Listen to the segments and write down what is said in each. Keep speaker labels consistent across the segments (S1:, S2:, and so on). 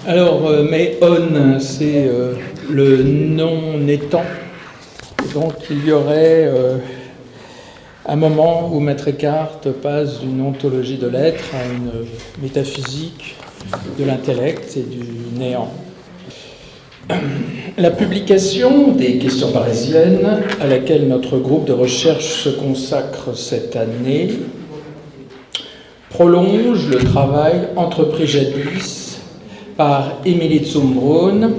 S1: Mais on, c'est le non-étant. Donc il y aurait un moment où Maître Eckhart passe d'une ontologie de l'être à une métaphysique de l'intellect et du néant. La publication des questions parisiennes, à laquelle notre groupe de recherche se consacre cette année, prolonge le travail entrepris jadis par Émilie Zumbrunn,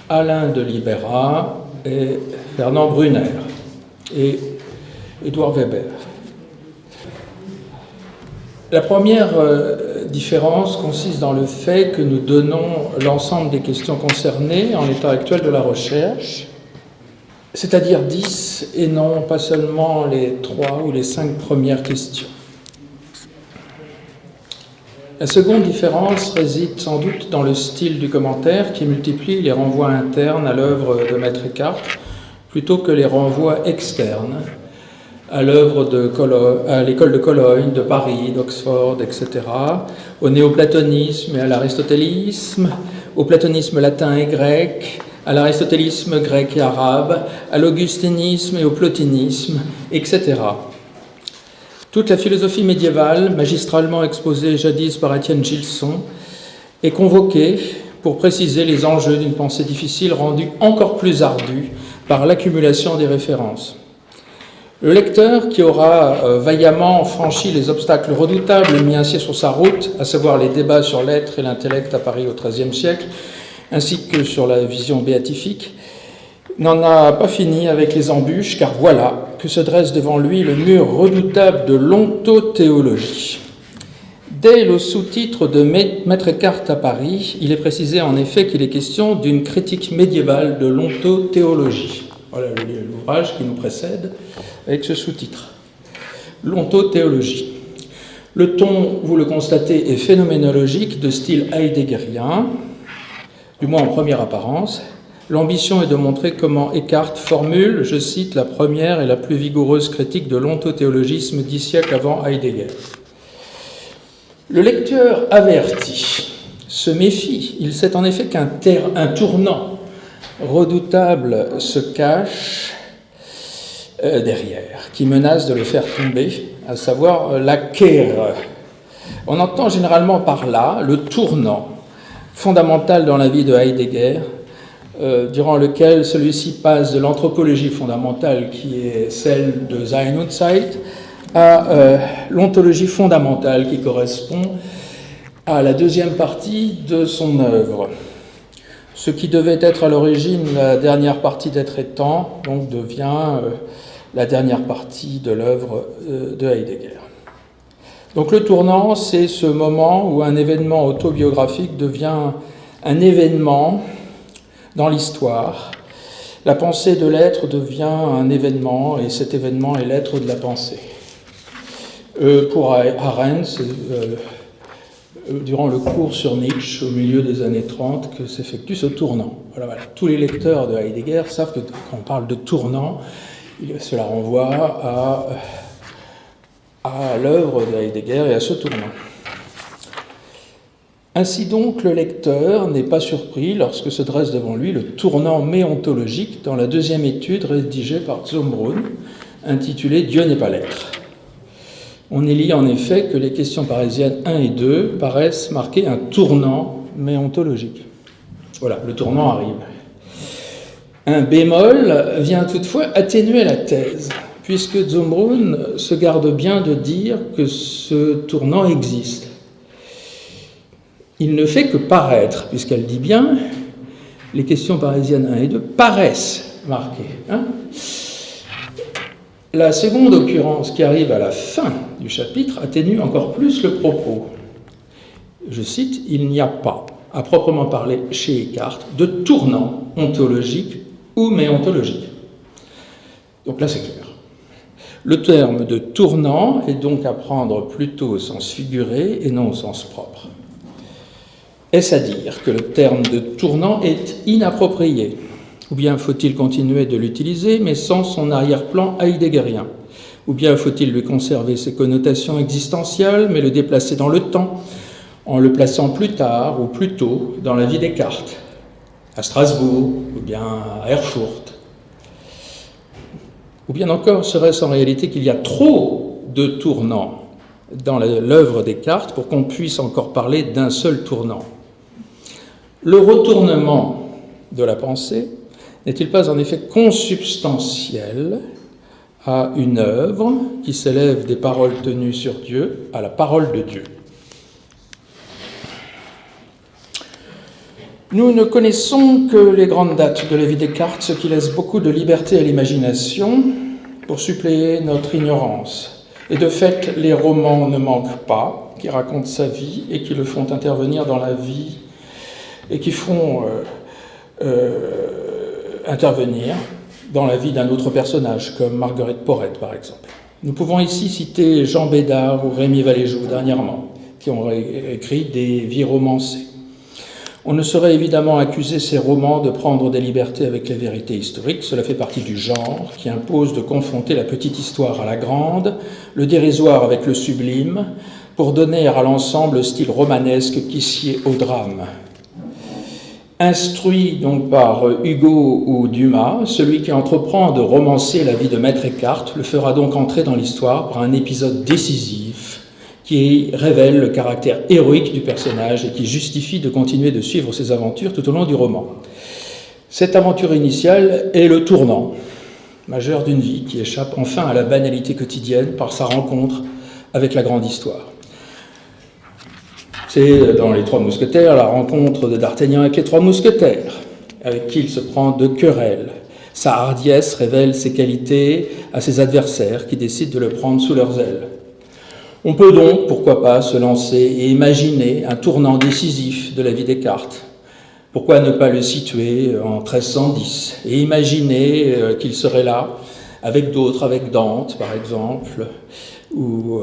S1: Alain de Libera et Fernand Brunner et Édouard Weber. La première différence consiste dans le fait que nous donnons l'ensemble des questions concernées en l'état actuel de la recherche, c'est-à-dire 10 et non pas seulement les 3 ou les 5 premières questions. La seconde différence réside sans doute dans le style du commentaire qui multiplie les renvois internes à l'œuvre de Maître Eckhart plutôt que les renvois externes à l'œuvre à l'école de Cologne, de Paris, d'Oxford, etc., au néoplatonisme et à l'aristotélisme, au platonisme latin et grec, à l'aristotélisme grec et arabe, à l'augustinisme et au plotinisme, etc. Toute la philosophie médiévale, magistralement exposée jadis par Étienne Gilson, est convoquée pour préciser les enjeux d'une pensée difficile rendue encore plus ardue par l'accumulation des références. Le lecteur qui aura vaillamment franchi les obstacles redoutables mis ainsi sur sa route, à savoir les débats sur l'être et l'intellect à Paris au XIIIe siècle, ainsi que sur la vision béatifique, n'en a pas fini avec les embûches, car voilà que se dresse devant lui le mur redoutable de l'ontothéologie. Dès le sous-titre de Maître Eckhart à Paris, il est précisé en effet qu'il est question d'une critique médiévale de l'ontothéologie. Voilà l'ouvrage qui nous précède avec ce sous-titre. L'ontothéologie. Le ton, vous le constatez, est phénoménologique de style heideggerien, du moins en première apparence. L'ambition est de montrer comment Eckhart formule, je cite, la première et la plus vigoureuse critique de l'ontothéologisme 10 siècles avant Heidegger. Le lecteur averti se méfie. Il sait en effet qu'un tournant redoutable se cache derrière, qui menace de le faire tomber, à savoir la Kehre. On entend généralement par là le tournant fondamental dans la vie de Heidegger, durant lequel celui-ci passe de l'anthropologie fondamentale, qui est celle de Sein und Zeit, à l'ontologie fondamentale, qui correspond à la deuxième partie de son œuvre. Ce qui devait être à l'origine la dernière partie d'Être et Temps, donc devient la dernière partie de l'œuvre de Heidegger. Donc le tournant, c'est ce moment où un événement autobiographique devient un événement dans l'histoire. La pensée de l'être devient un événement, et cet événement est l'être de la pensée. Pour Arendt, c'est durant le cours sur Nietzsche, au milieu des années 30, que s'effectue ce tournant. Voilà. Tous les lecteurs de Heidegger savent que quand on parle de tournant, cela renvoie à l'œuvre de Heidegger et à ce tournant. Ainsi donc, le lecteur n'est pas surpris lorsque se dresse devant lui le tournant méontologique dans la deuxième étude rédigée par Zumbrunn, intitulée « Dieu n'est pas l'être ». On y lit en effet que les questions parisiennes 1 et 2 paraissent marquer un tournant méontologique. Voilà, le tournant arrive. Un bémol vient toutefois atténuer la thèse, puisque Zumbrunn se garde bien de dire que ce tournant existe. Il ne fait que paraître, puisqu'elle dit bien, les questions parisiennes 1 et 2 paraissent marquées. La seconde occurrence qui arrive à la fin du chapitre atténue encore plus le propos. Je cite, « Il n'y a pas, à proprement parler chez Eckhart, de tournant ontologique ou méontologique. » Donc là, c'est clair. Le terme de tournant est donc à prendre plutôt au sens figuré et non au sens propre. Est-ce à dire que le terme de tournant est inapproprié ? Ou bien faut-il continuer de l'utiliser, mais sans son arrière-plan heideggerien ? Ou bien faut-il lui conserver ses connotations existentielles, mais le déplacer dans le temps, en le plaçant plus tard ou plus tôt dans la vie des Descartes, à Strasbourg ou bien à Erfurt. Ou bien encore, serait-ce en réalité qu'il y a trop de tournants dans l'œuvre des Descartes pour qu'on puisse encore parler d'un seul tournant? Le retournement de la pensée n'est-il pas en effet consubstantiel à une œuvre qui s'élève des paroles tenues sur Dieu à la parole de Dieu? Nous ne connaissons que les grandes dates de la vie des Descartes, ce qui laisse beaucoup de liberté à l'imagination pour suppléer notre ignorance. Et de fait, les romans ne manquent pas, qui racontent sa vie et qui le font intervenir dans la vie et qui font intervenir dans la vie d'un autre personnage, comme Marguerite Porete, par exemple. Nous pouvons ici citer Jean Bédard ou Rémi Valéjou, dernièrement, qui ont écrit des vies romancées. On ne saurait évidemment accuser ces romans de prendre des libertés avec la vérité historique. Cela fait partie du genre qui impose de confronter la petite histoire à la grande, le dérisoire avec le sublime, pour donner à l'ensemble le style romanesque qui sied au drame. Instruit donc par Hugo ou Dumas, celui qui entreprend de romancer la vie de Maître Eckhart le fera donc entrer dans l'histoire par un épisode décisif qui révèle le caractère héroïque du personnage et qui justifie de continuer de suivre ses aventures tout au long du roman. Cette aventure initiale est le tournant majeur d'une vie qui échappe enfin à la banalité quotidienne par sa rencontre avec la grande histoire. C'est dans Les Trois Mousquetaires la rencontre de D'Artagnan avec les Trois Mousquetaires, avec qui il se prend de querelle. Sa hardiesse révèle ses qualités à ses adversaires qui décident de le prendre sous leurs ailes. On peut donc, pourquoi pas, se lancer et imaginer un tournant décisif de la vie des Descartes. Pourquoi ne pas le situer en 1310 et imaginer qu'il serait là, avec d'autres, avec Dante par exemple, ou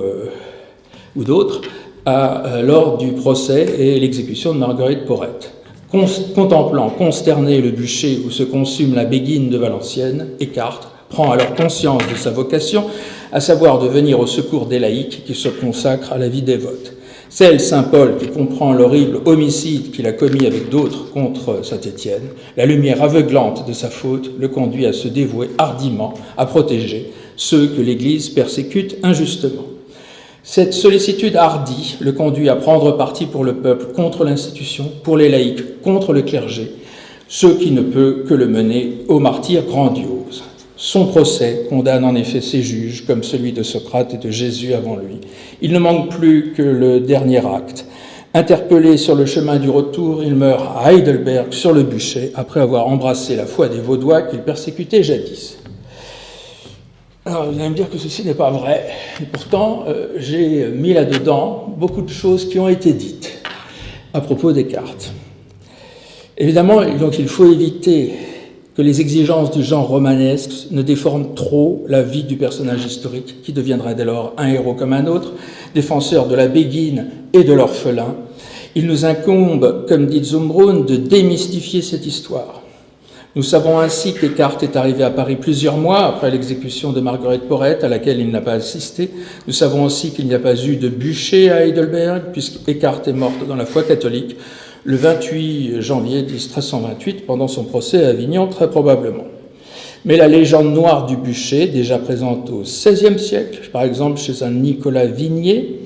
S1: d'autres, lors du procès et l'exécution de Marguerite Porete. Contemplant consterné le bûcher où se consume la Béguine de Valenciennes, Eckhart prend alors conscience de sa vocation, à savoir de venir au secours des laïcs qui se consacrent à la vie dévote. Celle Saint Paul qui comprend l'horrible homicide qu'il a commis avec d'autres contre Saint-Étienne, la lumière aveuglante de sa faute le conduit à se dévouer hardiment à protéger ceux que l'Église persécute injustement. Cette sollicitude hardie le conduit à prendre parti pour le peuple contre l'institution, pour les laïcs contre le clergé, ce qui ne peut que le mener au martyre grandiose. Son procès condamne en effet ses juges, comme celui de Socrate et de Jésus avant lui. Il ne manque plus que le dernier acte. Interpellé sur le chemin du retour, il meurt à Heidelberg sur le bûcher, après avoir embrassé la foi des Vaudois qu'il persécutait jadis. Alors vous allez me dire que ceci n'est pas vrai, et pourtant j'ai mis là-dedans beaucoup de choses qui ont été dites à propos des Descartes. Évidemment, donc, il faut éviter que les exigences du genre romanesque ne déforment trop la vie du personnage historique, qui deviendra dès lors un héros comme un autre, défenseur de la Béguine et de l'orphelin. Il nous incombe, comme dit Zumbrunn, de démystifier cette histoire. Nous savons ainsi qu'Eckhart est arrivé à Paris plusieurs mois après l'exécution de Marguerite Porete, à laquelle il n'a pas assisté. Nous savons aussi qu'il n'y a pas eu de bûcher à Heidelberg, puisqu'Eckhart est morte dans la foi catholique le 28 janvier 1328, pendant son procès à Avignon, très probablement. Mais la légende noire du bûcher, déjà présente au XVIe siècle, par exemple chez un Nicolas Vignier,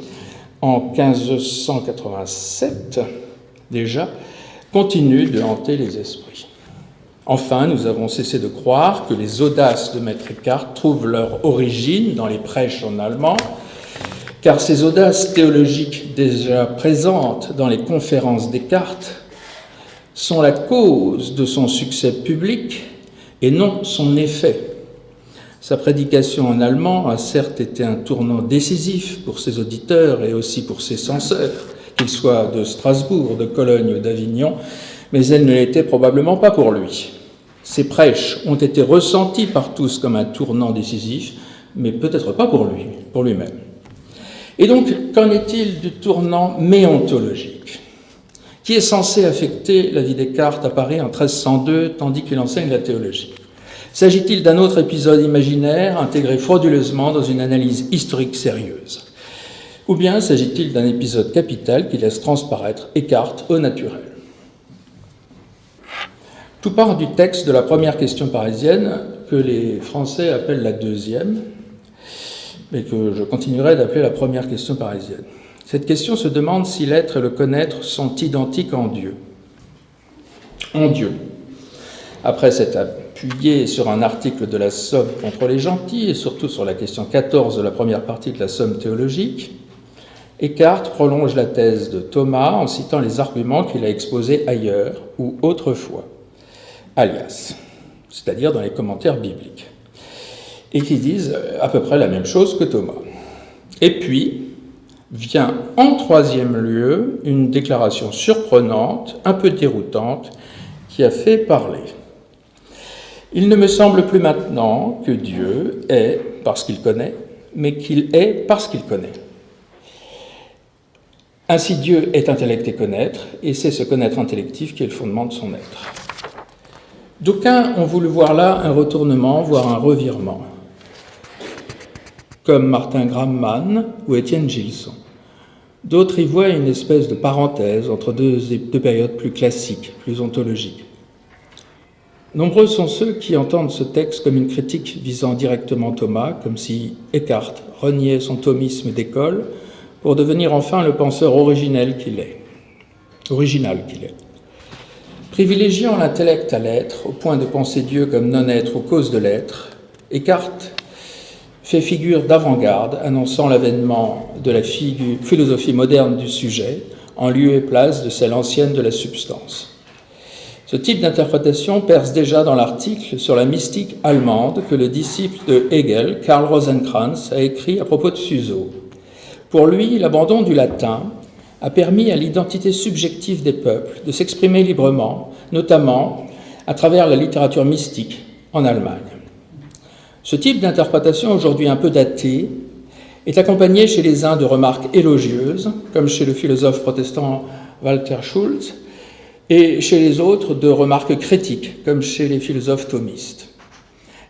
S1: en 1587 déjà, continue de hanter les esprits. Enfin, nous avons cessé de croire que les audaces de Maître Eckhart trouvent leur origine dans les prêches en allemand, car ces audaces théologiques déjà présentes dans les conférences Descartes sont la cause de son succès public et non son effet. Sa prédication en allemand a certes été un tournant décisif pour ses auditeurs et aussi pour ses censeurs, qu'ils soient de Strasbourg, de Cologne ou d'Avignon, mais elle ne l'était probablement pas pour lui. Ses prêches ont été ressentis par tous comme un tournant décisif, mais peut-être pas pour lui-même. Et donc, qu'en est-il du tournant méontologique, qui est censé affecter la vie des Descartes à Paris en 1302, tandis qu'il enseigne la théologie? S'agit-il d'un autre épisode imaginaire intégré frauduleusement dans une analyse historique sérieuse? Ou bien s'agit-il d'un épisode capital qui laisse transparaître Eckhart au naturel? Tout part du texte de la première question parisienne, que les Français appellent la deuxième, mais que je continuerai d'appeler la première question parisienne. Cette question se demande si l'être et le connaître sont identiques en Dieu. En Dieu. Après s'être appuyé sur un article de la Somme contre les gentils, et surtout sur la question 14 de la première partie de la Somme théologique, Eckhart prolonge la thèse de Thomas en citant les arguments qu'il a exposés ailleurs ou autrefois, alias, c'est-à-dire dans les commentaires bibliques, et qui disent à peu près la même chose que Thomas. Et puis vient en troisième lieu une déclaration surprenante, un peu déroutante, qui a fait parler. Il ne me semble plus maintenant que Dieu est parce qu'il connaît, mais qu'il est parce qu'il connaît. Ainsi, Dieu est intellect et connaître, et c'est ce connaître intellectif qui est le fondement de son être. D'aucuns ont voulu voir là un retournement, voire un revirement, comme Martin Grammann ou Étienne Gilson. D'autres y voient une espèce de parenthèse entre deux périodes plus classiques, plus ontologiques. Nombreux sont ceux qui entendent ce texte comme une critique visant directement Thomas, comme si Eckhart reniait son thomisme d'école pour devenir enfin le penseur original qu'il est. Privilégiant l'intellect à l'être, au point de penser Dieu comme non-être ou cause de l'être, Eckhart fait figure d'avant-garde, annonçant l'avènement de la philosophie moderne du sujet, en lieu et place de celle ancienne de la substance. Ce type d'interprétation perce déjà dans l'article sur la mystique allemande que le disciple de Hegel, Karl Rosenkranz, a écrit à propos de Suso. Pour lui, l'abandon du latin a permis à l'identité subjective des peuples de s'exprimer librement, notamment à travers la littérature mystique en Allemagne. Ce type d'interprétation, aujourd'hui un peu datée, est accompagné chez les uns de remarques élogieuses, comme chez le philosophe protestant Walter Schultz, et chez les autres de remarques critiques, comme chez les philosophes thomistes.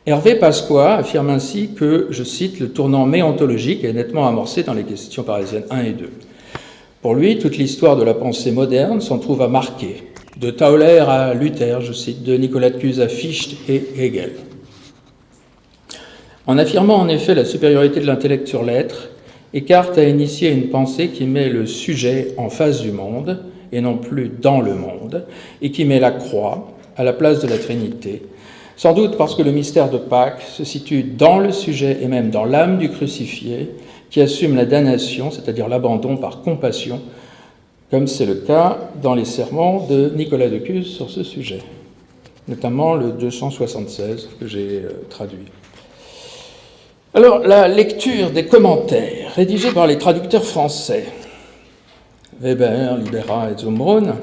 S1: Hervé Pasqua affirme ainsi que, je cite, « le tournant méontologique est nettement amorcé dans les questions parisiennes 1 et 2 ». Pour lui, toute l'histoire de la pensée moderne s'en trouve à marquer, de Tauler à Luther, je cite, de Nicolas de Cuse à Fichte et Hegel. En affirmant en effet la supériorité de l'intellect sur l'être, Eckhart a initié une pensée qui met le sujet en face du monde, et non plus dans le monde, et qui met la croix à la place de la Trinité, sans doute parce que le mystère de Pâques se situe dans le sujet et même dans l'âme du crucifié, qui assume la damnation, c'est-à-dire l'abandon par compassion, comme c'est le cas dans les sermons de Nicolas de Cuse sur ce sujet, notamment le 276 que j'ai traduit. Alors, la lecture des commentaires rédigés par les traducteurs français, Weber, Libera et Zumbrunn,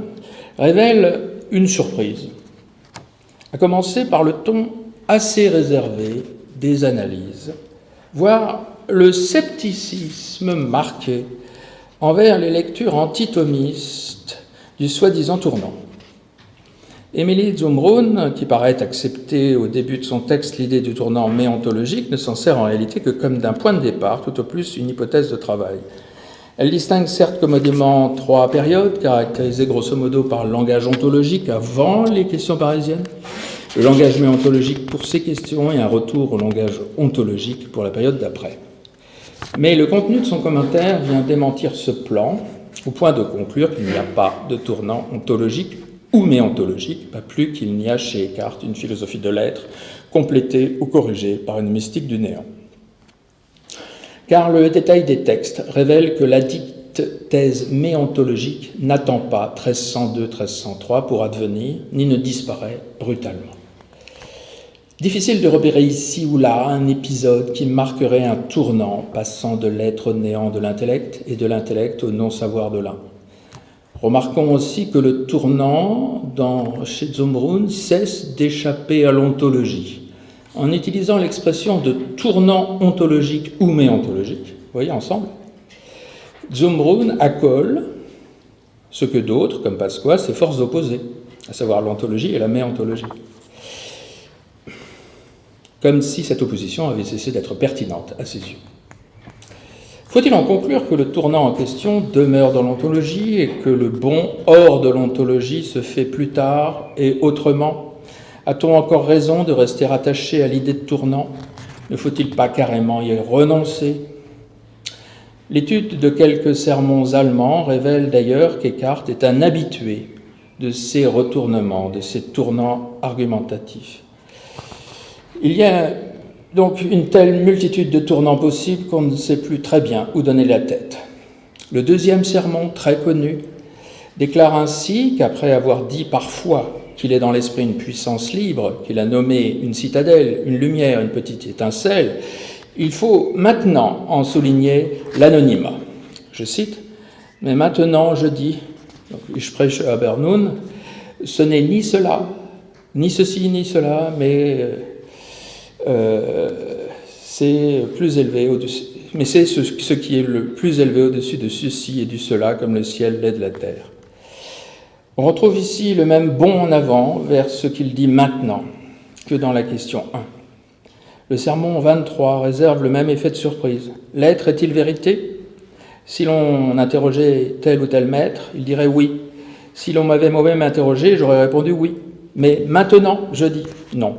S1: révèle une surprise, à commencer par le ton assez réservé des analyses, voire le scepticisme marqué envers les lectures antithomistes du soi-disant tournant. Émilie Zumbrunn, qui paraît accepter au début de son texte l'idée du tournant méontologique, ne s'en sert en réalité que comme d'un point de départ, tout au plus une hypothèse de travail. Elle distingue certes commodément 3 périodes, caractérisées grosso modo par le langage ontologique avant les questions parisiennes, le langage méontologique pour ces questions et un retour au langage ontologique pour la période d'après. Mais le contenu de son commentaire vient démentir ce plan, au point de conclure qu'il n'y a pas de tournant ontologique ou méontologique, pas plus qu'il n'y a chez Eckhart une philosophie de l'être complétée ou corrigée par une mystique du néant. Car le détail des textes révèle que la dite thèse méontologique n'attend pas 1302-1303 pour advenir, ni ne disparaît brutalement. Difficile de repérer ici ou là un épisode qui marquerait un tournant passant de l'être au néant de l'intellect et de l'intellect au non-savoir de l'un. Remarquons aussi que le tournant, chez Zumbrunn, cesse d'échapper à l'ontologie, en utilisant l'expression de tournant ontologique ou méontologique. Vous voyez ensemble ? Zumbrunn accole ce que d'autres, comme Pasqua, s'efforcent d'opposer, à savoir l'ontologie et la méontologie. Comme si cette opposition avait cessé d'être pertinente à ses yeux. Faut-il en conclure que le tournant en question demeure dans l'ontologie et que le bon hors de l'ontologie se fait plus tard et autrement? A-t-on encore raison de rester attaché à l'idée de tournant? Ne faut-il pas carrément y renoncer? L'étude de quelques sermons allemands révèle d'ailleurs qu'Eckhart est un habitué de ces retournements, de ces tournants argumentatifs. Il y a donc une telle multitude de tournants possibles qu'on ne sait plus très bien où donner la tête. Le deuxième sermon, très connu, déclare ainsi qu'après avoir dit parfois qu'il est dans l'esprit une puissance libre, qu'il a nommé une citadelle, une lumière, une petite étincelle, il faut maintenant en souligner l'anonymat. Je cite, « Mais maintenant, je dis, donc, ich spreche aber nun, ce n'est ni cela, ni ceci, ni cela, mais c'est plus élevé au-dessus. Mais c'est ce qui est le plus élevé au-dessus de ceci et du cela, comme le ciel l'est de la terre. » On retrouve ici le même bond en avant vers ce qu'il dit maintenant que dans la question 1. Le sermon 23 réserve le même effet de surprise. L'être est-il vérité? Si l'on interrogeait tel ou tel maître, il dirait oui. Si l'on m'avait moi-même interrogé, j'aurais répondu oui. Mais maintenant, je dis non.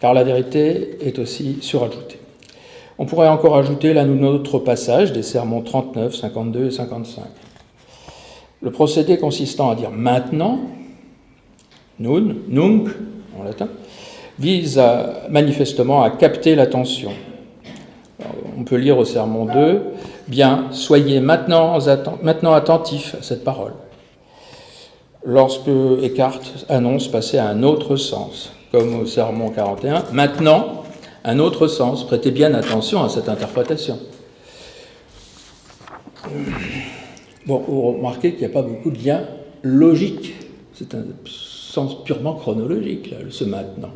S1: Car la vérité est aussi surajoutée. On pourrait encore ajouter là notre passage des sermons 39, 52 et 55. Le procédé consistant à dire maintenant, nun, nunc, en latin, vise manifestement à capter l'attention. Alors, on peut lire au sermon 2, « Bien, soyez maintenant attentifs à cette parole », lorsque Eckhart annonce passer à un autre sens, comme au sermon 41, « Maintenant, un autre sens, prêtez bien attention à cette interprétation ». Bon, vous remarquez qu'il n'y a pas beaucoup de liens logiques. C'est un sens purement chronologique, là, ce maintenant.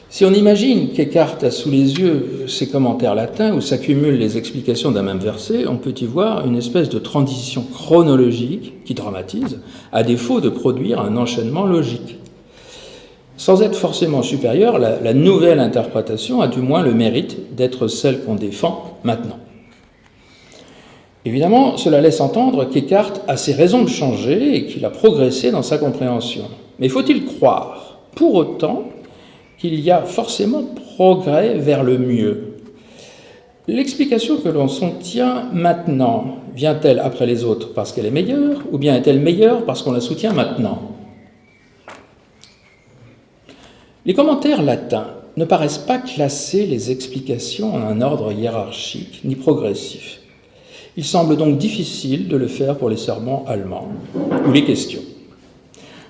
S1: Si on imagine qu'Eckhart a sous les yeux ses commentaires latins où s'accumulent les explications d'un même verset, on peut y voir une espèce de transition chronologique qui dramatise, à défaut de produire un enchaînement logique. Sans être forcément supérieure, la nouvelle interprétation a du moins le mérite d'être celle qu'on défend maintenant. Évidemment, cela laisse entendre qu'Eckhart a ses raisons de changer et qu'il a progressé dans sa compréhension. Mais faut-il croire, pour autant, qu'il y a forcément progrès vers le mieux? L'explication que l'on s'en tient maintenant, vient-elle après les autres parce qu'elle est meilleure, ou bien est-elle meilleure parce qu'on la soutient maintenant? Les commentaires latins ne paraissent pas classer les explications en un ordre hiérarchique ni progressif. Il semble donc difficile de le faire pour les sermons allemands ou les questions.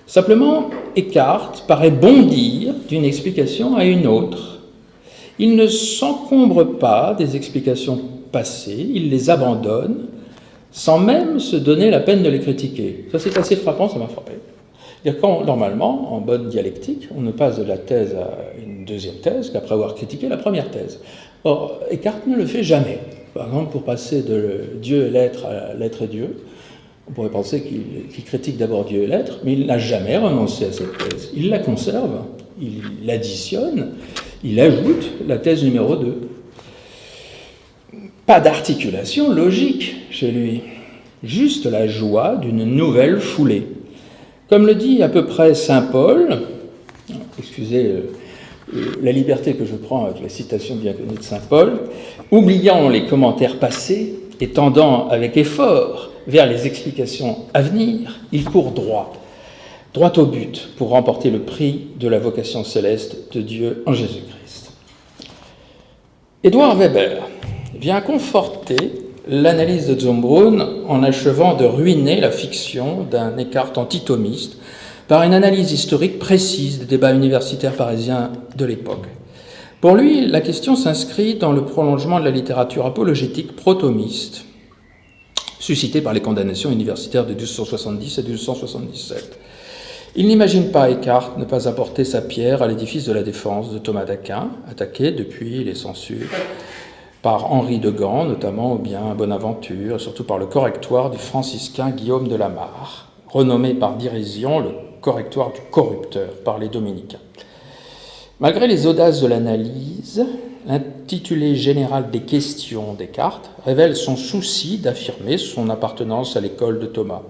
S1: Simplement, Eckhart paraît bondir d'une explication à une autre. Il ne s'encombre pas des explications passées, il les abandonne sans même se donner la peine de les critiquer. Ça, c'est assez frappant, ça m'a frappé. C'est-à-dire quand, normalement, en bonne dialectique, on ne passe de la thèse à une deuxième thèse qu'après avoir critiqué la première thèse. Or, Eckhart ne le fait jamais. Par exemple, pour passer de Dieu et l'être à l'être et Dieu, on pourrait penser qu'il critique d'abord Dieu et l'être, mais il n'a jamais renoncé à cette thèse. Il la conserve, il l'additionne, il ajoute la thèse numéro 2. Pas d'articulation logique chez lui, juste la joie d'une nouvelle foulée. Comme le dit à peu près saint Paul, excusez la liberté que je prends avec la citation bien connue de saint Paul, oubliant les commentaires passés et tendant avec effort vers les explications à venir, il court droit au but pour remporter le prix de la vocation céleste de Dieu en Jésus-Christ. Edward Weber vient conforter l'analyse de Zumbrunn en achevant de ruiner la fiction d'un Eckhart antithomiste par une analyse historique précise des débats universitaires parisiens de l'époque. Pour lui, la question s'inscrit dans le prolongement de la littérature apologétique prothomiste, suscitée par les condamnations universitaires de 1270 et 1277. Il n'imagine pas Eckhart ne pas apporter sa pierre à l'édifice de la défense de Thomas d'Aquin, attaqué depuis les censures par Henri de Gand, notamment, ou bien Bonaventure, et surtout par le correctoire du franciscain Guillaume de la Mare, renommé par dérision le correctoire du corrupteur par les dominicains. Malgré les audaces de l'analyse, l'intitulé général des questions Descartes révèle son souci d'affirmer son appartenance à l'école de Thomas.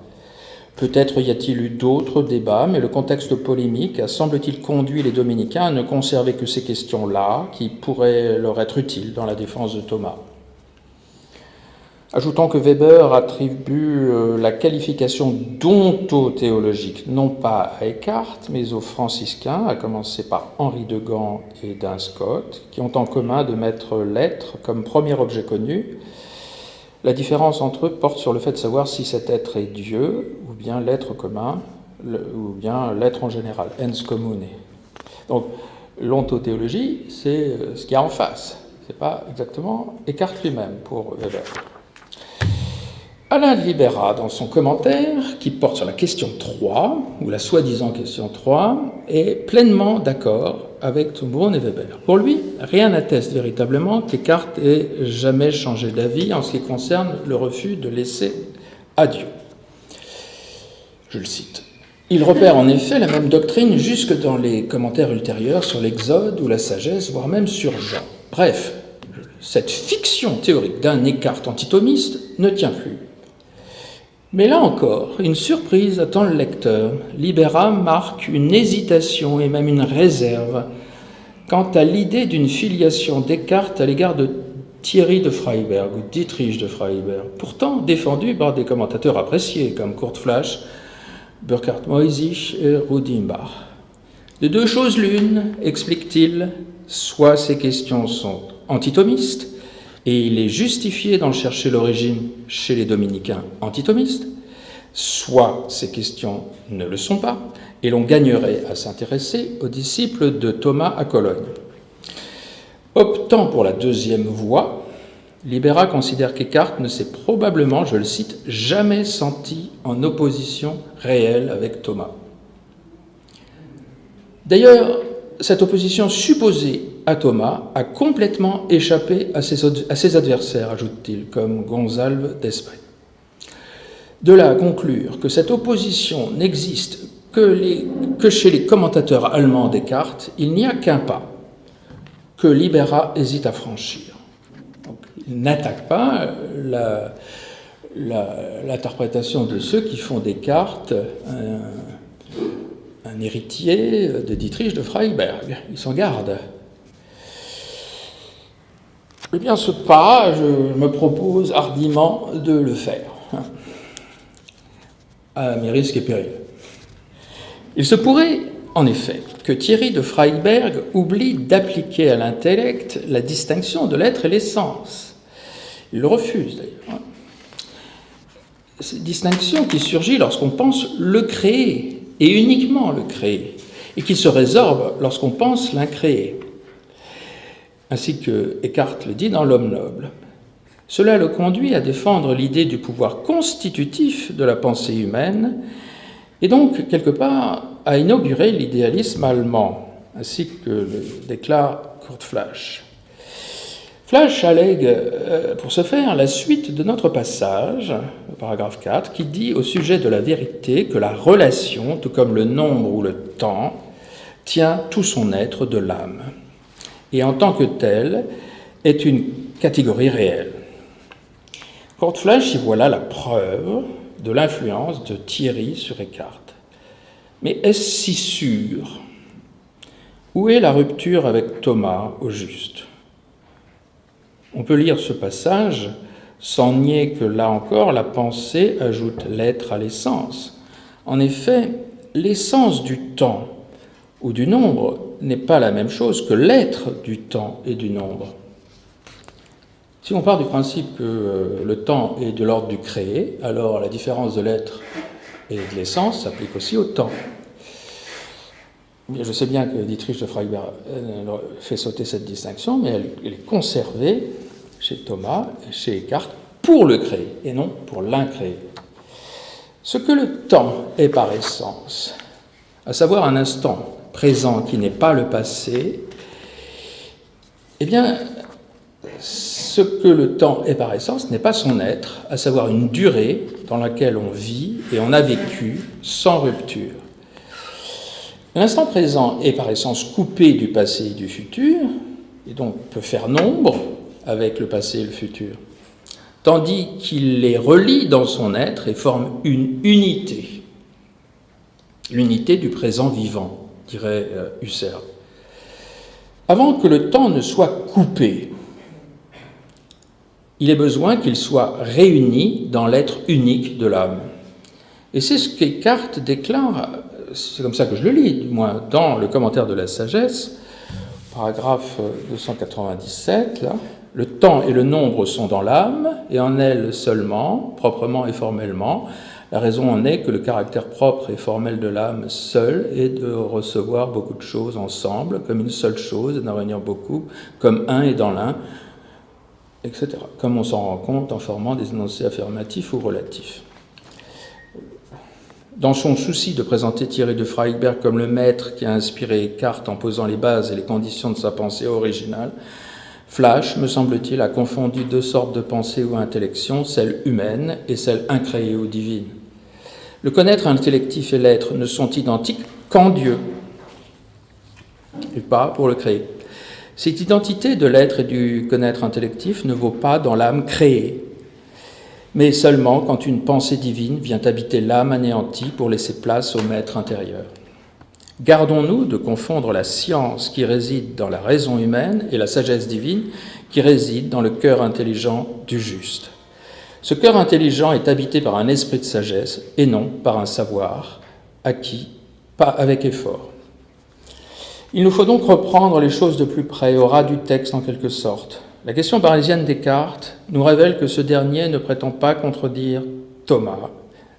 S1: Peut-être y a-t-il eu d'autres débats, mais le contexte polémique a, semble-t-il, conduit les dominicains à ne conserver que ces questions-là, qui pourraient leur être utiles dans la défense de Thomas. Ajoutons que Weber attribue la qualification d'ontothéologique non pas à Eckhart, mais aux franciscains, à commencer par Henri de Gand et Duns Scotus, qui ont en commun de mettre l'être comme premier objet connu. La différence entre eux porte sur le fait de savoir si cet être est Dieu, ou bien l'être commun, ou bien l'être en général, ens commune. Donc, l'ontothéologie, c'est ce qu'il y a en face. Ce n'est pas exactement Eckhart lui-même pour Weber. Alain de Libera, dans son commentaire, qui porte sur la question 3, ou la soi-disant question 3, est pleinement d'accord avec Thoburn et Weber. Pour lui, rien n'atteste véritablement qu'Eckhart ait jamais changé d'avis en ce qui concerne le refus de laisser à Dieu. Je le cite. Il repère en effet la même doctrine jusque dans les commentaires ultérieurs sur l'Exode ou la sagesse, voire même sur Jean. Bref, cette fiction théorique d'un Eckhart antithomiste ne tient plus. Mais là encore, une surprise attend le lecteur. Libera marque une hésitation et même une réserve quant à l'idée d'une filiation Descartes à l'égard de Thierry de Freiberg ou Dietrich de Freiberg, pourtant défendu par des commentateurs appréciés comme Kurt Flasch, Burkhard Moisich et Rudimbach. De deux choses l'une, explique-t-il, soit ces questions sont antithomistes, et il est justifié d'en chercher l'origine chez les dominicains antithomistes, soit ces questions ne le sont pas, et l'on gagnerait à s'intéresser aux disciples de Thomas à Cologne. Optant pour la deuxième voie, Libera considère qu'Eckhart ne s'est probablement, je le cite, jamais senti en opposition réelle avec Thomas. D'ailleurs, cette opposition supposée à Thomas a complètement échappé à ses adversaires, ajoute-t-il, comme Gonzalve d'Espagne. De là à conclure que cette opposition n'existe que chez les commentateurs allemands Descartes, il n'y a qu'un pas que Libera hésite à franchir. Donc, il n'attaque pas l'interprétation de ceux qui font Descartes un héritier de Dietrich de Freiberg. Il s'en garde. Eh bien, ce pas, je me propose hardiment de le faire, à mes risques et périls. Il se pourrait, en effet, que Thierry de Freiberg oublie d'appliquer à l'intellect la distinction de l'être et l'essence. Il le refuse, d'ailleurs. Cette distinction qui surgit lorsqu'on pense le créer, et uniquement le créer, et qui se résorbe lorsqu'on pense l'incréé. Ainsi que Eckhart le dit dans L'Homme noble. Cela le conduit à défendre l'idée du pouvoir constitutif de la pensée humaine et donc, quelque part, à inaugurer l'idéalisme allemand, ainsi que le déclare Kurt Flasch. Flasch allègue, pour ce faire, la suite de notre passage, le paragraphe 4, qui dit au sujet de la vérité que la relation, tout comme le nombre ou le temps, tient tout son être de l'âme, et en tant que telle, est une catégorie réelle. Kurt Flasch y voilà la preuve de l'influence de Thierry sur Eckhart. Mais est-ce si sûr? Où est la rupture avec Thomas au juste? On peut lire ce passage sans nier que, là encore, la pensée ajoute l'être à l'essence. En effet, l'essence du temps ou du nombre n'est pas la même chose que l'être du temps et du nombre. Si on part du principe que le temps est de l'ordre du créé, alors la différence de l'être et de l'essence s'applique aussi au temps. Je sais bien que Dietrich de Freiberg fait sauter cette distinction, mais elle est conservée chez Thomas et chez Eckhart pour le créé et non pour l'incréé. Ce que le temps est par essence, à savoir un instant présent qui n'est pas le passé, eh bien, ce que le temps est par essence n'est pas son être, à savoir une durée dans laquelle on vit et on a vécu sans rupture. L'instant présent est par essence coupé du passé et du futur, et donc peut faire nombre avec le passé et le futur, tandis qu'il les relie dans son être et forme une unité, l'unité du présent vivant, dirait Husserl. Avant que le temps ne soit coupé, il est besoin qu'il soit réuni dans l'être unique de l'âme. Et c'est ce qu'Eckhart déclare, c'est comme ça que je le lis, du moins dans le commentaire de la sagesse, paragraphe 297, là. Le temps et le nombre sont dans l'âme, et en elle seulement, proprement et formellement. La raison en est que le caractère propre et formel de l'âme seul est de recevoir beaucoup de choses ensemble, comme une seule chose, et d'en réunir beaucoup, comme un est dans l'un, etc. Comme on s'en rend compte en formant des énoncés affirmatifs ou relatifs. Dans son souci de présenter Thierry de Freyberg comme le maître qui a inspiré Eckhart en posant les bases et les conditions de sa pensée originale, Flasch, me semble-t-il, a confondu deux sortes de pensée ou intellection, celle humaine et celle incréée ou divine. Le connaître intellectif et l'être ne sont identiques qu'en Dieu, et pas pour le créer. Cette identité de l'être et du connaître intellectif ne vaut pas dans l'âme créée, mais seulement quand une pensée divine vient habiter l'âme anéantie pour laisser place au maître intérieur. Gardons-nous de confondre la science qui réside dans la raison humaine et la sagesse divine qui réside dans le cœur intelligent du juste. Ce cœur intelligent est habité par un esprit de sagesse et non par un savoir acquis, pas avec effort. Il nous faut donc reprendre les choses de plus près, au ras du texte en quelque sorte. La question parisienne Descartes nous révèle que ce dernier ne prétend pas contredire Thomas,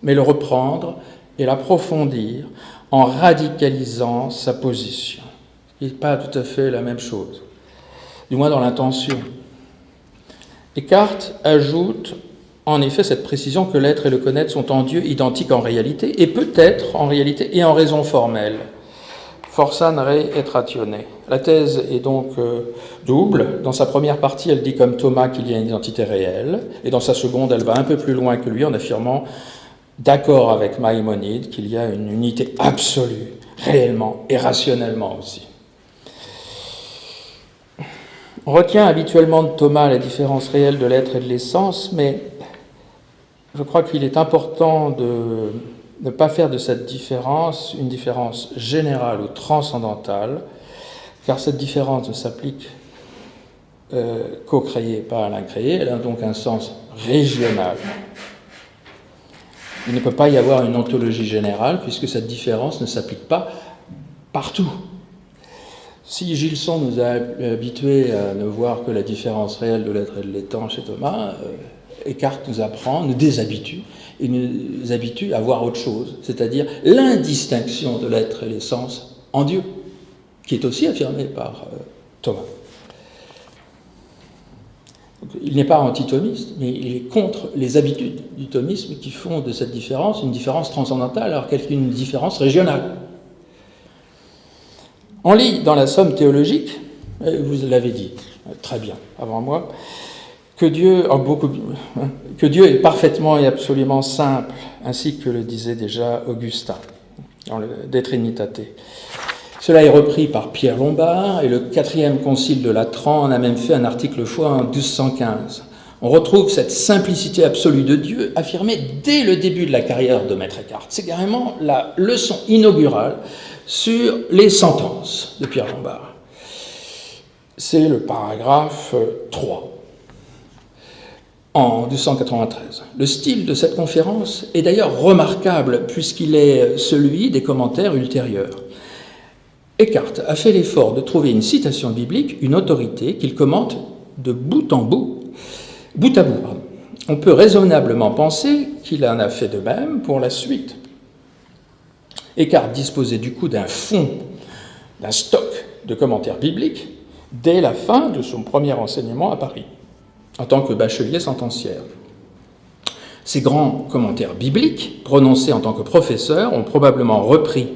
S1: mais le reprendre et l'approfondir en radicalisant sa position. Ce n'est pas tout à fait la même chose, du moins dans l'intention. Descartes ajoute en effet cette précision que l'être et le connaître sont en Dieu identiques en réalité, et peut-être en réalité et en raison formelle. Forsan re et ratione. La thèse est donc double. Dans sa première partie, elle dit comme Thomas qu'il y a une identité réelle, et dans sa seconde, elle va un peu plus loin que lui en affirmant, d'accord avec Maïmonide, qu'il y a une unité absolue, réellement et rationnellement aussi. On retient habituellement de Thomas la différence réelle de l'être et de l'essence, mais je crois qu'il est important de ne pas faire de cette différence une différence générale ou transcendantale, car cette différence ne s'applique qu'au créé, pas à l'incréé. Elle a donc un sens régional. Il ne peut pas y avoir une ontologie générale, puisque cette différence ne s'applique pas partout. Si Gilson nous a habitués à ne voir que la différence réelle de l'être et de l'étant chez Thomas, Eckhart nous apprend, nous déshabitue, et nous habitue à voir autre chose, c'est-à-dire l'indistinction de l'être et l'essence en Dieu, qui est aussi affirmée par Thomas. Il n'est pas antithomiste, mais il est contre les habitudes du thomisme qui font de cette différence une différence transcendantale alors qu'elle est une différence régionale. On lit dans la Somme théologique, vous l'avez dit très bien avant moi, que Dieu est parfaitement et absolument simple, ainsi que le disait déjà Augustin dans le De Trinitate. Cela est repris par Pierre Lombard, et le 4e concile de Latran en a même fait un article foi en 1215. On retrouve cette simplicité absolue de Dieu affirmée dès le début de la carrière de Maître Eckhart. C'est carrément la leçon inaugurale sur les sentences de Pierre Lombard. C'est le paragraphe 3. En 1293. Le style de cette conférence est d'ailleurs remarquable puisqu'il est celui des commentaires ultérieurs. Eckhart a fait l'effort de trouver une citation biblique, une autorité qu'il commente de bout à bout. On peut raisonnablement penser qu'il en a fait de même pour la suite. Eckhart disposait du coup d'un fonds, d'un stock de commentaires bibliques dès la fin de son premier enseignement à Paris, en tant que bachelier sentenciaire. Ces grands commentaires bibliques, prononcés en tant que professeur, ont probablement repris,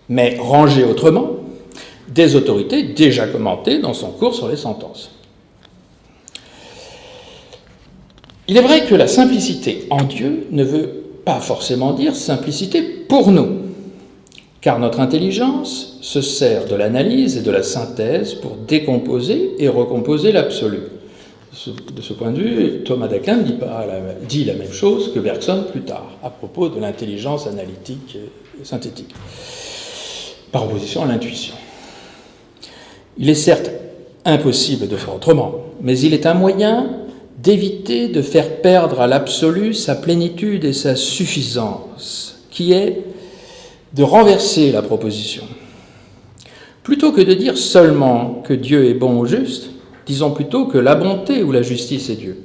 S1: mais rangés autrement, des autorités déjà commentées dans son cours sur les sentences. Il est vrai que la simplicité en Dieu ne veut pas forcément dire simplicité pour nous. car notre intelligence se sert de l'analyse et de la synthèse pour décomposer et recomposer l'absolu. De ce point de vue, Thomas d'Aquin dit la même chose que Bergson plus tard, à propos de l'intelligence analytique et synthétique, par opposition à l'intuition. Il est certes impossible de faire autrement, mais il est un moyen d'éviter de faire perdre à l'absolu sa plénitude et sa suffisance, qui est de renverser la proposition. Plutôt que de dire seulement que Dieu est bon ou juste, disons plutôt que la bonté ou la justice est Dieu.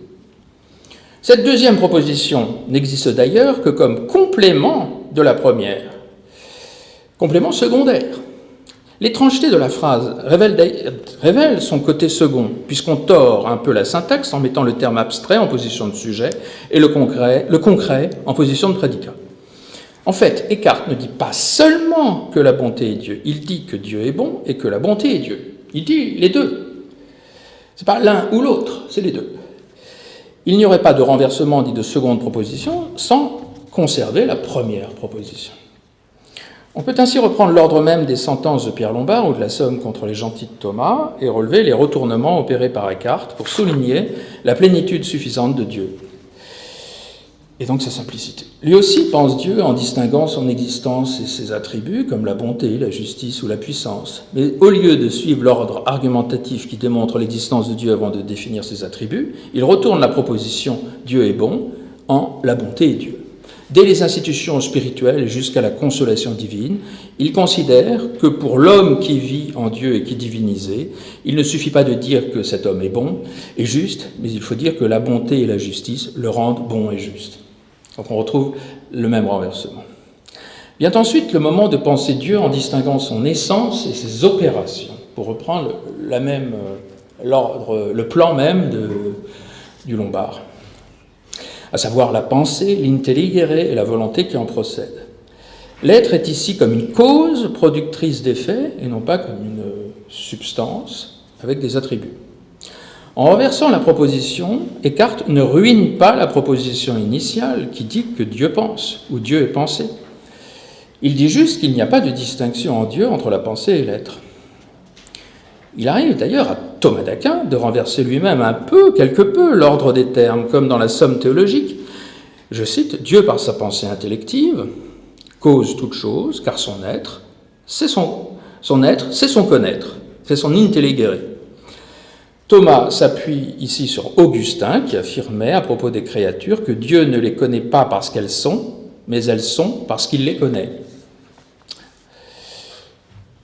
S1: Cette deuxième proposition n'existe d'ailleurs que comme complément de la première, complément secondaire. L'étrangeté de la phrase révèle son côté second, puisqu'on tord un peu la syntaxe en mettant le terme abstrait en position de sujet et le concret en position de prédicat. En fait, Eckhart ne dit pas seulement que la bonté est Dieu, il dit que Dieu est bon et que la bonté est Dieu. Il dit les deux. C'est pas l'un ou l'autre, c'est les deux. Il n'y aurait pas de renversement dit de seconde proposition sans conserver la première proposition. On peut ainsi reprendre l'ordre même des sentences de Pierre Lombard ou de la Somme contre les gentils de Thomas et relever les retournements opérés par Eckhart pour souligner la plénitude suffisante de Dieu. Et donc sa simplicité. Lui aussi pense Dieu en distinguant son existence et ses attributs comme la bonté, la justice ou la puissance. Mais au lieu de suivre l'ordre argumentatif qui démontre l'existence de Dieu avant de définir ses attributs, il retourne la proposition « Dieu est bon » en « la bonté est Dieu ». Dès les institutions spirituelles et jusqu'à la consolation divine, il considère que pour l'homme qui vit en Dieu et qui est divinisé, il ne suffit pas de dire que cet homme est bon et juste, mais il faut dire que la bonté et la justice le rendent bon et juste. Donc on retrouve le même renversement. Vient ensuite le moment de penser Dieu en distinguant son essence et ses opérations, pour reprendre le plan même du Lombard, à savoir la pensée, l'intelligere et la volonté qui en procède. L'être est ici comme une cause productrice d'effets et non pas comme une substance avec des attributs. En renversant la proposition, Eckhart ne ruine pas la proposition initiale qui dit que Dieu pense ou Dieu est pensé. Il dit juste qu'il n'y a pas de distinction en Dieu entre la pensée et l'être. Il arrive d'ailleurs à Thomas d'Aquin de renverser lui-même quelque peu, l'ordre des termes, comme dans la Somme théologique. Je cite, « Dieu par sa pensée intellective cause toute chose, car son être, c'est son connaître, c'est son intelligere ». Thomas s'appuie ici sur Augustin qui affirmait à propos des créatures que Dieu ne les connaît pas parce qu'elles sont, mais elles sont parce qu'il les connaît.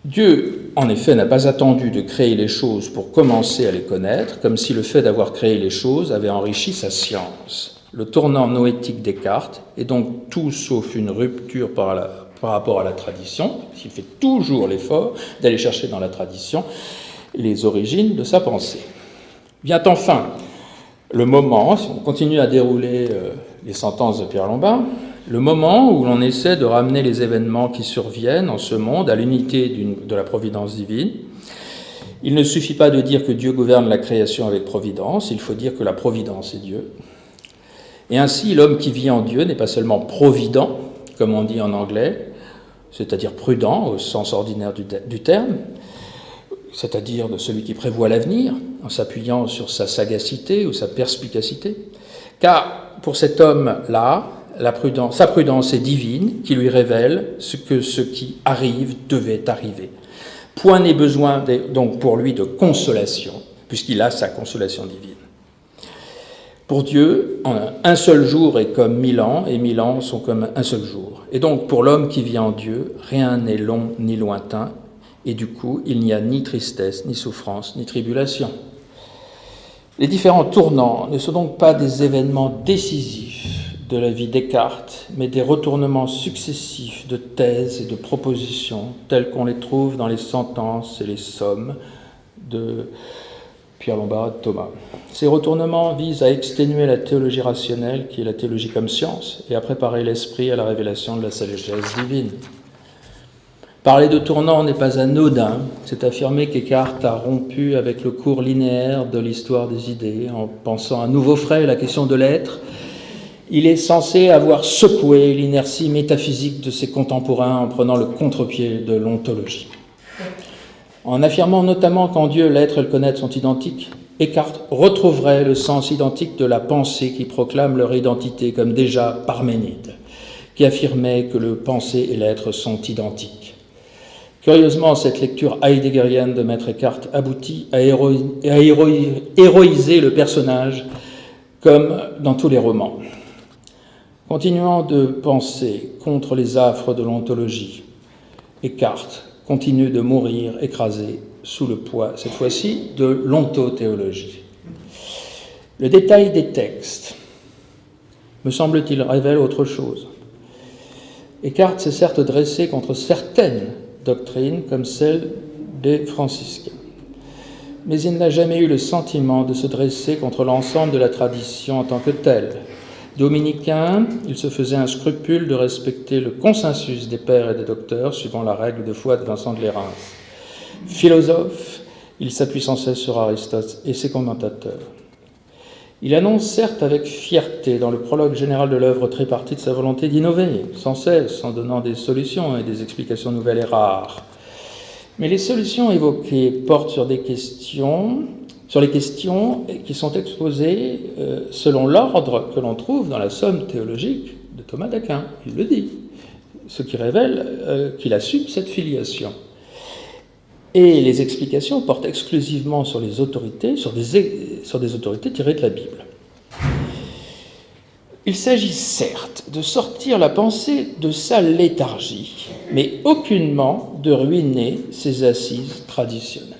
S1: Dieu, en effet, n'a pas attendu de créer les choses pour commencer à les connaître, comme si le fait d'avoir créé les choses avait enrichi sa science. Le tournant noétique Descartes est donc tout sauf une rupture par rapport à la tradition, il fait toujours l'effort d'aller chercher dans la tradition les origines de sa pensée. Vient enfin le moment, si on continue à dérouler les sentences de Pierre Lombard, le moment où l'on essaie de ramener les événements qui surviennent en ce monde à l'unité de la providence divine. Il ne suffit pas de dire que Dieu gouverne la création avec providence, il faut dire que la providence est Dieu. Et ainsi, l'homme qui vit en Dieu n'est pas seulement provident, comme on dit en anglais, c'est-à-dire prudent au sens ordinaire du terme, c'est-à-dire de celui qui prévoit l'avenir, en s'appuyant sur sa sagacité ou sa perspicacité, car pour cet homme-là, sa prudence est divine, qui lui révèle ce qui arrive devait arriver. Point n'est besoin donc pour lui de consolation, puisqu'il a sa consolation divine. Pour Dieu, un seul jour est comme 1000 ans, et 1000 ans sont comme un seul jour. Et donc pour l'homme qui vit en Dieu, rien n'est long ni lointain, et du coup, il n'y a ni tristesse, ni souffrance, ni tribulation. Les différents tournants ne sont donc pas des événements décisifs de la vie Descartes, mais des retournements successifs de thèses et de propositions, tels qu'on les trouve dans les sentences et les sommes de Pierre Lombard et de Thomas. Ces retournements visent à exténuer la théologie rationnelle, qui est la théologie comme science, et à préparer l'esprit à la révélation de la sagesse divine. Parler de tournant n'est pas anodin, c'est affirmer qu'Eckhart a rompu avec le cours linéaire de l'histoire des idées en pensant à nouveau frais la question de l'être Il est censé avoir secoué l'inertie métaphysique de ses contemporains en prenant le contre-pied de l'ontologie. En affirmant notamment qu'en Dieu, l'être et le connaître sont identiques, Eckhart retrouverait le sens identique de la pensée qui proclame leur identité, comme déjà Parménide, qui affirmait que le pensée et l'être sont identiques. Curieusement, cette lecture heideggerienne de Maître Eckhart aboutit à héroïser le personnage, comme dans tous les romans. Continuant de penser contre les affres de l'ontologie, Eckhart continue de mourir écrasé sous le poids, cette fois-ci, de l'ontothéologie. Le détail des textes, me semble-t-il, révèle autre chose. Eckhart s'est certes dressé contre certaines doctrines, comme celle des franciscains, mais il n'a jamais eu le sentiment de se dresser contre l'ensemble de la tradition en tant que telle. Dominicain, il se faisait un scrupule de respecter le consensus des pères et des docteurs, suivant la règle de foi de Vincent de Lérins. Philosophe, il s'appuie sans cesse sur Aristote et ses commentateurs. Il annonce certes avec fierté dans le prologue général de l'œuvre tripartite sa volonté d'innover, sans cesse, en donnant des solutions et des explications nouvelles et rares. Mais les solutions évoquées portent sur les questions qui sont exposées selon l'ordre que l'on trouve dans la somme théologique de Thomas d'Aquin. Il le dit, ce qui révèle qu'il assume cette filiation. Et les explications portent exclusivement sur les autorités, sur des autorités tirées de la Bible. Il s'agit certes de sortir la pensée de sa léthargie, mais aucunement de ruiner ses assises traditionnelles.